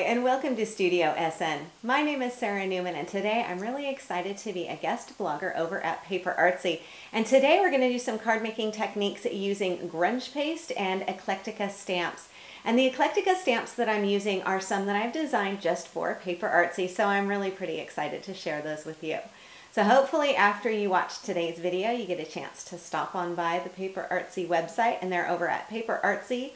and welcome to Studio SN. My name is Sarah Newman, and today I'm really excited to be a guest blogger over at Paper Artsy. And today we're going to do some card making techniques using grunge paste and Eclectica stamps. And the Eclectica stamps that I'm using are some that I've designed just for Paper Artsy, so I'm really pretty excited to share those with you. So hopefully after you watch today's video, you get a chance to stop on by the Paper Artsy website, and they're over at paperartsy.co.uk,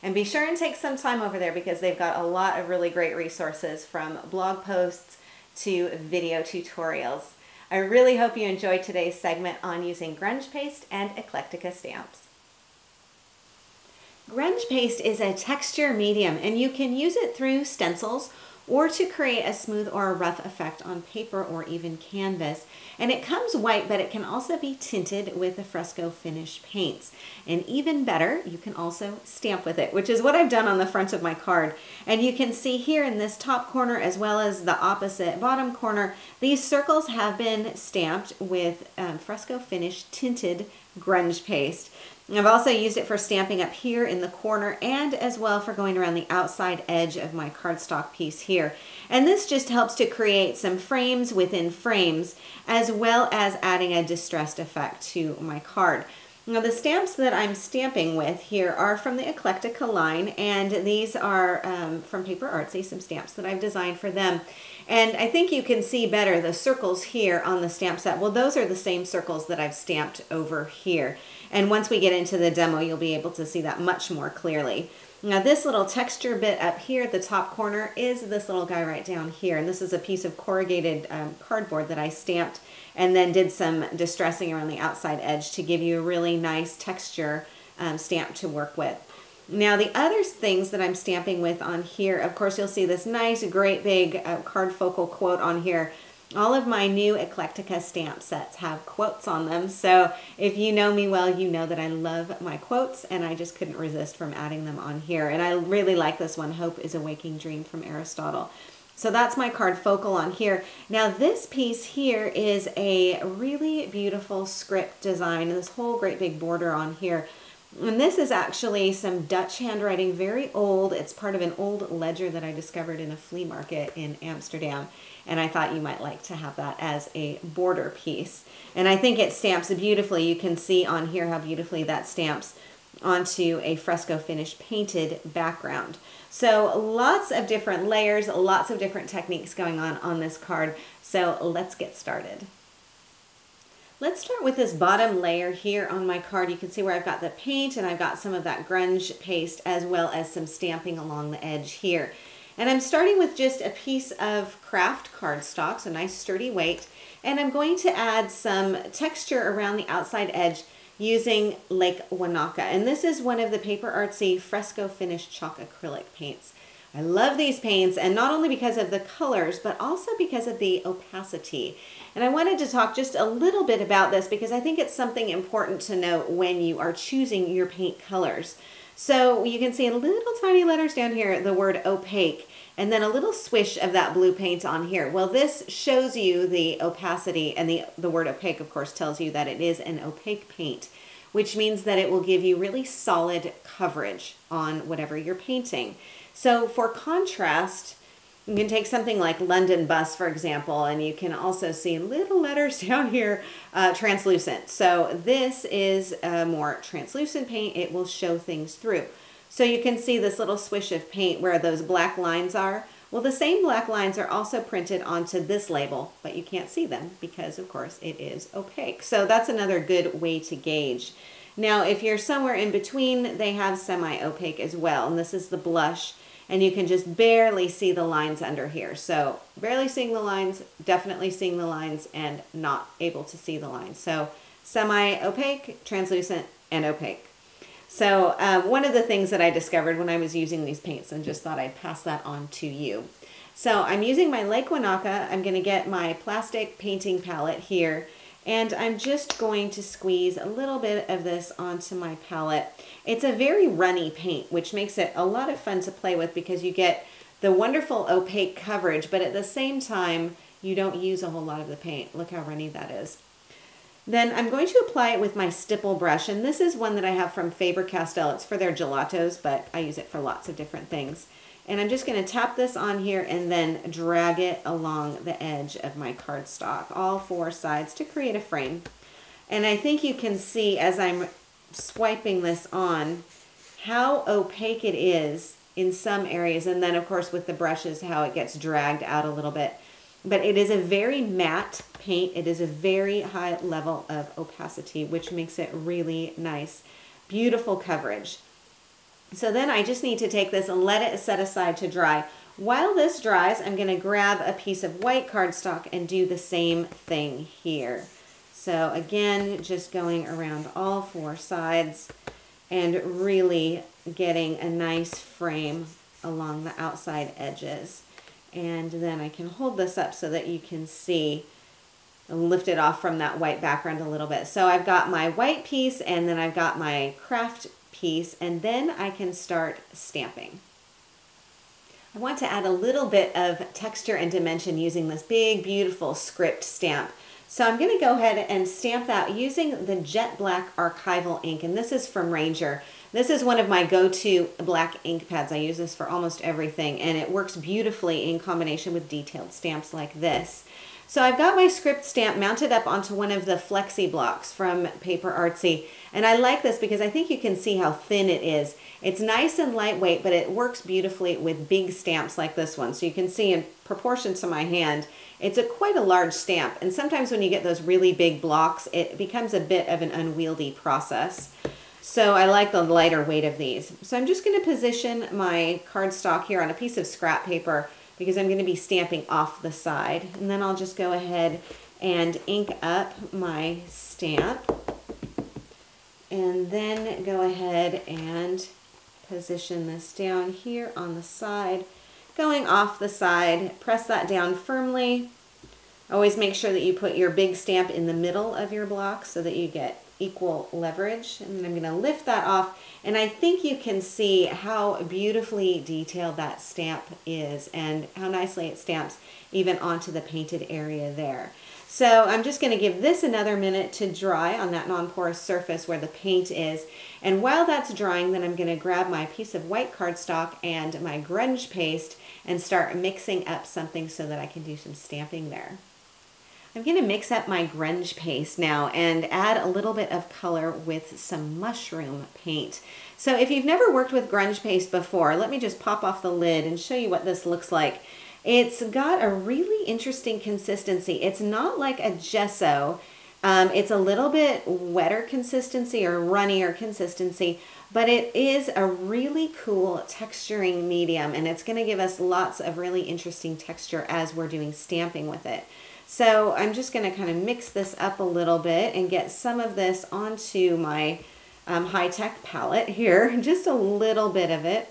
and be sure and take some time over there because they've got a lot of really great resources from blog posts to video tutorials. I really hope you enjoyed today's segment on using grunge paste and Eclectica stamps. Grunge paste is a texture medium, and you can use it through stencils or to create a smooth or a rough effect on paper or even canvas. And it comes white, but it can also be tinted with the fresco finish paints. And even better, you can also stamp with it, which is what I've done on the front of my card. And you can see here in this top corner, as well as the opposite bottom corner, these circles have been stamped with fresco finish tinted grunge paste. I've also used it for stamping up here in the corner and as well for going around the outside edge of my cardstock piece here. And this just helps to create some frames within frames, as well as adding a distressed effect to my card. Now the stamps that I'm stamping with here are from the Eclectica line, and these are from Paper Artsy, some stamps that I've designed for them. And I think you can see better the circles here on the stamp set. Well, those are the same circles that I've stamped over here. And once we get into the demo, you'll be able to see that much more clearly. Now this little texture bit up here at the top corner is this little guy right down here. And this is a piece of corrugated cardboard that I stamped and then did some distressing around the outside edge to give you a really nice texture stamp to work with. Now the other things that I'm stamping with on here, of course you'll see this nice great big card focal quote on here. All of my new Eclectica stamp sets have quotes on them, so if you know me well, you know that I love my quotes, and I just couldn't resist from adding them on here. And I really like this one, Hope is a Waking Dream, from Aristotle. So that's my card focal on here. Now this piece here is a really beautiful script design, this whole great big border on here. And this is actually some Dutch handwriting, very old. It's part of an old ledger that I discovered in a flea market in Amsterdam. And I thought you might like to have that as a border piece. And I think it stamps beautifully. You can see on here how beautifully that stamps onto a fresco finish painted background. So lots of different layers, lots of different techniques going on this card. So let's get started. Let's start with this bottom layer here on my card. You can see where I've got the paint and I've got some of that grunge paste as well as some stamping along the edge here. And I'm starting with just a piece of craft cardstock, so nice sturdy weight, and I'm going to add some texture around the outside edge using Lake Wanaka. And this is one of the Paper Artsy Fresco Finish Chalk Acrylic paints. I love these paints, and not only because of the colors, but also because of the opacity. And I wanted to talk just a little bit about this because I think it's something important to note when you are choosing your paint colors. So you can see in little tiny letters down here the word opaque, and then a little swish of that blue paint on here. Well, this shows you the opacity, and the word opaque, of course, tells you that it is an opaque paint, which means that it will give you really solid coverage on whatever you're painting. So for contrast, you can take something like London Bus, for example, and you can also see little letters down here, translucent. So this is a more translucent paint. It will show things through. So you can see this little swish of paint where those black lines are. Well, the same black lines are also printed onto this label, but you can't see them because, of course, it is opaque. So that's another good way to gauge. Now, if you're somewhere in between, they have semi-opaque as well, and this is the blush. And you can just barely see the lines under here. So barely seeing the lines, definitely seeing the lines, and not able to see the lines. So semi-opaque, translucent, and opaque. So one of the things that I discovered when I was using these paints, and just thought I'd pass that on to you. So I'm using my Lake Wanaka. I'm going to get my plastic painting palette here, and I'm just going to squeeze a little bit of this onto my palette. It's a very runny paint, which makes it a lot of fun to play with because you get the wonderful opaque coverage, but at the same time, you don't use a whole lot of the paint. Look how runny that is. Then I'm going to apply it with my stipple brush, and this is one that I have from Faber-Castell. It's for their gelatos, but I use it for lots of different things. And I'm just going to tap this on here and then drag it along the edge of my cardstock, all four sides, to create a frame. And I think you can see as I'm swiping this on how opaque it is in some areas, and then of course with the brushes how it gets dragged out a little bit. But it is a very matte paint. It is a very high level of opacity, which makes it really nice. Beautiful coverage. So then I just need to take this and let it set aside to dry. While this dries, I'm going to grab a piece of white cardstock and do the same thing here. So again, just going around all four sides and really getting a nice frame along the outside edges. And then I can hold this up so that you can see and lift it off from that white background a little bit. So I've got my white piece and then I've got my craft piece, and then I can start stamping. I want to add a little bit of texture and dimension using this big, beautiful script stamp. So I'm going to go ahead and stamp that using the Jet Black Archival ink, and this is from Ranger. This is one of my go-to black ink pads. I use this for almost everything, and it works beautifully in combination with detailed stamps like this. So I've got my script stamp mounted up onto one of the Flexi blocks from Paper Artsy, and I like this because I think you can see how thin it is. It's nice and lightweight, but it works beautifully with big stamps like this one. So you can see in proportion to my hand, it's quite a large stamp, and sometimes when you get those really big blocks, it becomes a bit of an unwieldy process. So I like the lighter weight of these. So I'm just going to position my cardstock here on a piece of scrap paper because I'm going to be stamping off the side. And then I'll just go ahead and ink up my stamp. And then go ahead and position this down here on the side. Going off the side, press that down firmly. Always make sure that you put your big stamp in the middle of your block so that you get equal leverage. And then I'm going to lift that off, and I think you can see how beautifully detailed that stamp is and how nicely it stamps even onto the painted area there. So I'm just going to give this another minute to dry on that non-porous surface where the paint is, and while that's drying, then I'm going to grab my piece of white cardstock and my grunge paste and start mixing up something so that I can do some stamping there. I'm going to mix up my grunge paste now and add a little bit of color with some mushroom paint. So if you've never worked with grunge paste before, let me just pop off the lid and show you what this looks like. It's got a really interesting consistency. It's not like a gesso. It's a little bit wetter consistency or runnier consistency, but it is a really cool texturing medium, and it's going to give us lots of really interesting texture as we're doing stamping with it. So I'm just going to kind of mix this up a little bit and get some of this onto my high-tech palette here, just a little bit of it.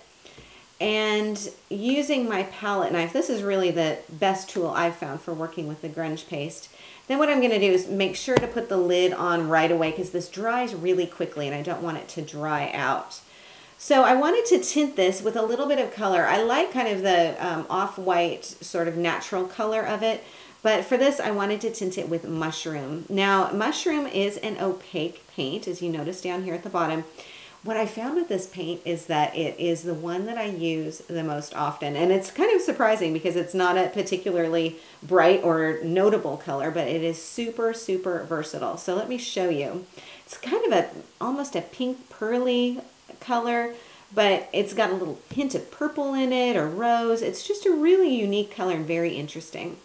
And using my palette knife, this is really the best tool I've found for working with the grunge paste. Then what I'm going to do is make sure to put the lid on right away because this dries really quickly and I don't want it to dry out. So I wanted to tint this with a little bit of color. I like kind of the off-white sort of natural color of it, but for this I wanted to tint it with mushroom. Now mushroom is an opaque paint, as you notice down here at the bottom. What I found with this paint is that it is the one that I use the most often, and it's kind of surprising because it's not a particularly bright or notable color, but it is super, super versatile. So let me show you. It's kind of almost a pink pearly color, but it's got a little hint of purple in it or rose. It's just a really unique color and very interesting.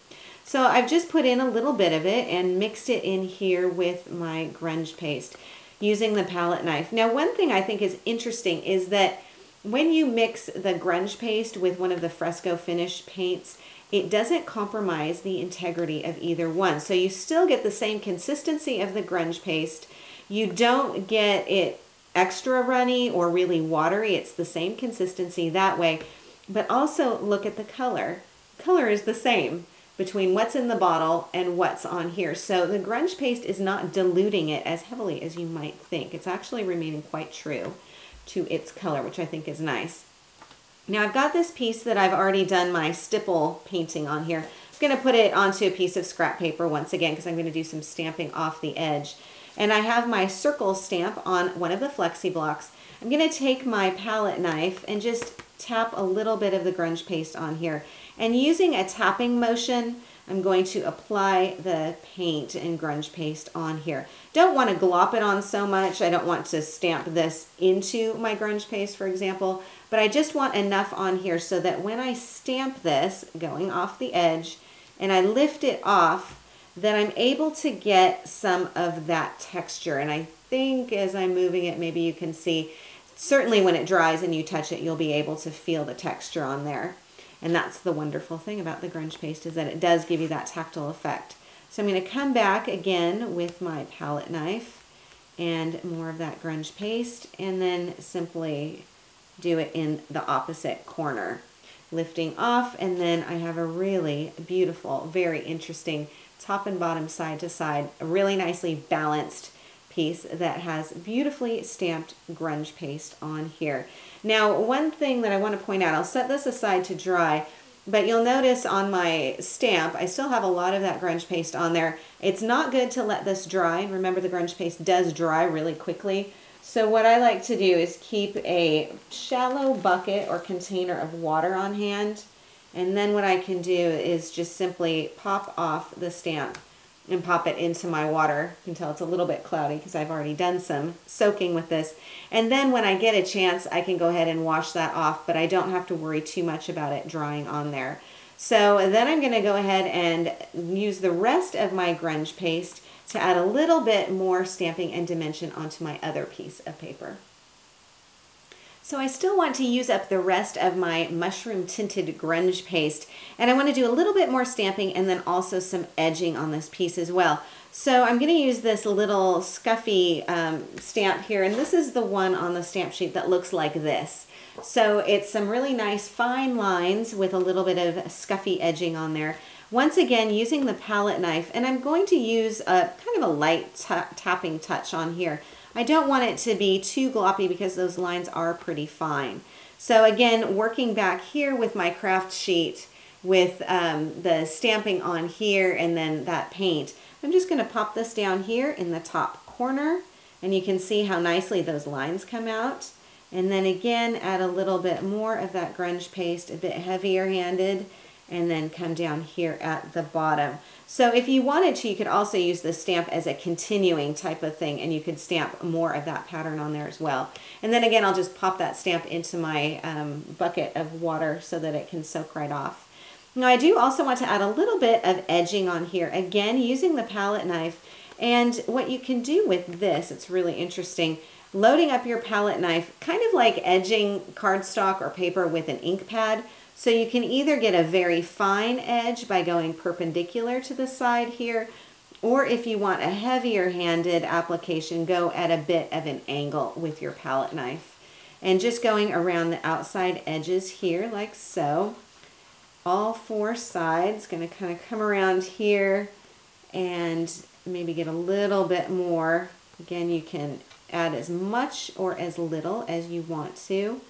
So I've just put in a little bit of it and mixed it in here with my grunge paste using the palette knife. Now, one thing I think is interesting is that when you mix the grunge paste with one of the fresco finish paints, it doesn't compromise the integrity of either one. So you still get the same consistency of the grunge paste. You don't get it extra runny or really watery. It's the same consistency that way. But also look at the color. The color is the same between what's in the bottle and what's on here. So the grunge paste is not diluting it as heavily as you might think. It's actually remaining quite true to its color, which I think is nice. Now I've got this piece that I've already done my stipple painting on here. going to put it onto a piece of scrap paper once again because I'm going to do some stamping off the edge. And I have my circle stamp on one of the flexi blocks. I'm going to take my palette knife and just tap a little bit of the grunge paste on here. And using a tapping motion, I'm going to apply the paint and grunge paste on here. Don't want to glop it on so much. I don't want to stamp this into my grunge paste, for example, but I just want enough on here so that when I stamp this going off the edge and I lift it off, then I'm able to get some of that texture. And I think as I'm moving it, maybe you can see, certainly when it dries and you touch it, you'll be able to feel the texture on there. And that's the wonderful thing about the grunge paste, is that it does give you that tactile effect. So I'm going to come back again with my palette knife and more of that grunge paste, and then simply do it in the opposite corner. Lifting off, and then I have a really beautiful, very interesting top and bottom, side to side, a really nicely balanced piece that has beautifully stamped grunge paste on here. Now, one thing that I want to point out, I'll set this aside to dry, but you'll notice on my stamp, I still have a lot of that grunge paste on there. It's not good to let this dry. Remember, the grunge paste does dry really quickly. So what I like to do is keep a shallow bucket or container of water on hand. And then what I can do is just simply pop off the stamp and pop it into my water. You can tell it's a little bit cloudy because I've already done some soaking with this. And then when I get a chance, I can go ahead and wash that off, but I don't have to worry too much about it drying on there. So then I'm going to go ahead and use the rest of my grunge paste to add a little bit more stamping and dimension onto my other piece of paper. So I still want to use up the rest of my mushroom tinted grunge paste, and I want to do a little bit more stamping and then also some edging on this piece as well. So I'm going to use this little scuffy stamp here, and this is the one on the stamp sheet that looks like this. So it's some really nice fine lines with a little bit of scuffy edging on there. Once again, using the palette knife, and I'm going to use a kind of a light tapping touch on here. I don't want it to be too gloppy because those lines are pretty fine. So again, working back here with my craft sheet with the stamping on here and then that paint, I'm just going to pop this down here in the top corner, and you can see how nicely those lines come out. And then again, add a little bit more of that grunge paste, a bit heavier handed, and then come down here at the bottom. So if you wanted to, you could also use the stamp as a continuing type of thing, and you could stamp more of that pattern on there as well. And then again, I'll just pop that stamp into my bucket of water so that it can soak right off. Now I do also want to add a little bit of edging on here, again using the palette knife. And what you can do with this, it's really interesting, loading up your palette knife, kind of like edging cardstock or paper with an ink pad. So you can either get a very fine edge by going perpendicular to the side here, or if you want a heavier handed application, go at a bit of an angle with your palette knife. And just going around the outside edges here like so. All four sides, going to kind of come around here and maybe get a little bit more. Again, you can add as much or as little as you want to.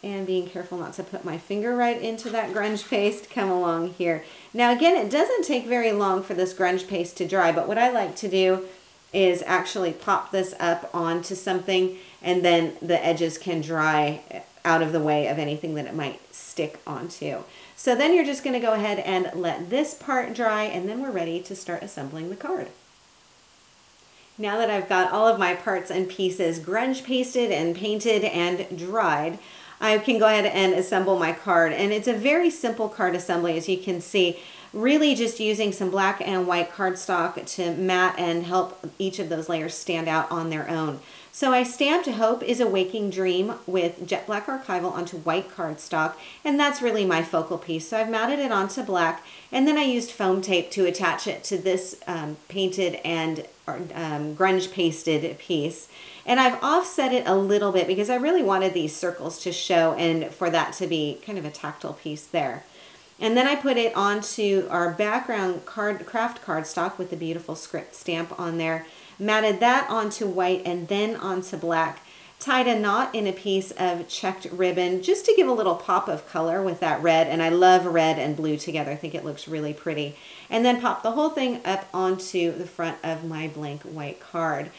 And being careful not to put my finger right into that grunge paste, come along here. Now again, it doesn't take very long for this grunge paste to dry, but what I like to do is actually pop this up onto something, and then the edges can dry out of the way of anything that it might stick onto. So then you're just going to go ahead and let this part dry, and then we're ready to start assembling the card. Now that I've got all of my parts and pieces grunge pasted and painted and dried, I can go ahead and assemble my card. And it's a very simple card assembly, as you can see, really just using some black and white cardstock to mat and help each of those layers stand out on their own. So I stamped Hope is a Waking Dream with Jet Black Archival onto white cardstock, and that's really my focal piece. So I've mounted it onto black, and then I used foam tape to attach it to this painted and grunge pasted piece. And I've offset it a little bit because I really wanted these circles to show and for that to be kind of a tactile piece there. And then I put it onto our background craft cardstock with the beautiful script stamp on there, matted that onto white and then onto black. tied a knot in a piece of checked ribbon just to give a little pop of color with that red. And I love red and blue together. I think it looks really pretty. And then pop the whole thing up onto the front of my blank white card.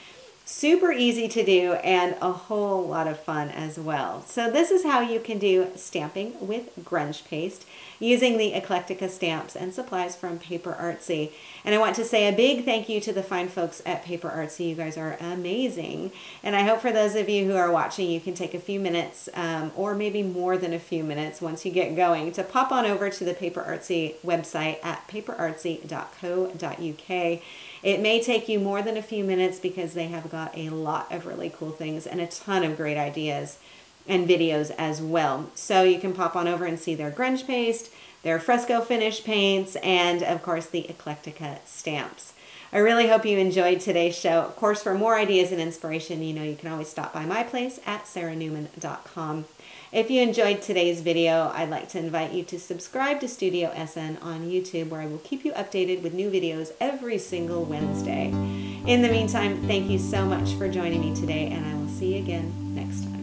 Super easy to do and a whole lot of fun as well. So this is how you can do stamping with grunge paste using the Eclectica stamps and supplies from Paper Artsy. And I want to say a big thank you to the fine folks at Paper Artsy. You guys are amazing. And I hope for those of you who are watching, you can take a few minutes or maybe more than a few minutes once you get going to pop on over to the Paper Artsy website at paperartsy.co.uk. It may take you more than a few minutes because they have got a lot of really cool things and a ton of great ideas and videos as well. So you can pop on over and see their grunge paste, their fresco finish paints, and of course the Eclectica stamps. I really hope you enjoyed today's show. Of course, for more ideas and inspiration, you know you can always stop by my place at SarahNewman.com. If you enjoyed today's video, I'd like to invite you to subscribe to Studio SN on YouTube, where I will keep you updated with new videos every single Wednesday. In the meantime, thank you so much for joining me today, and I will see you again next time.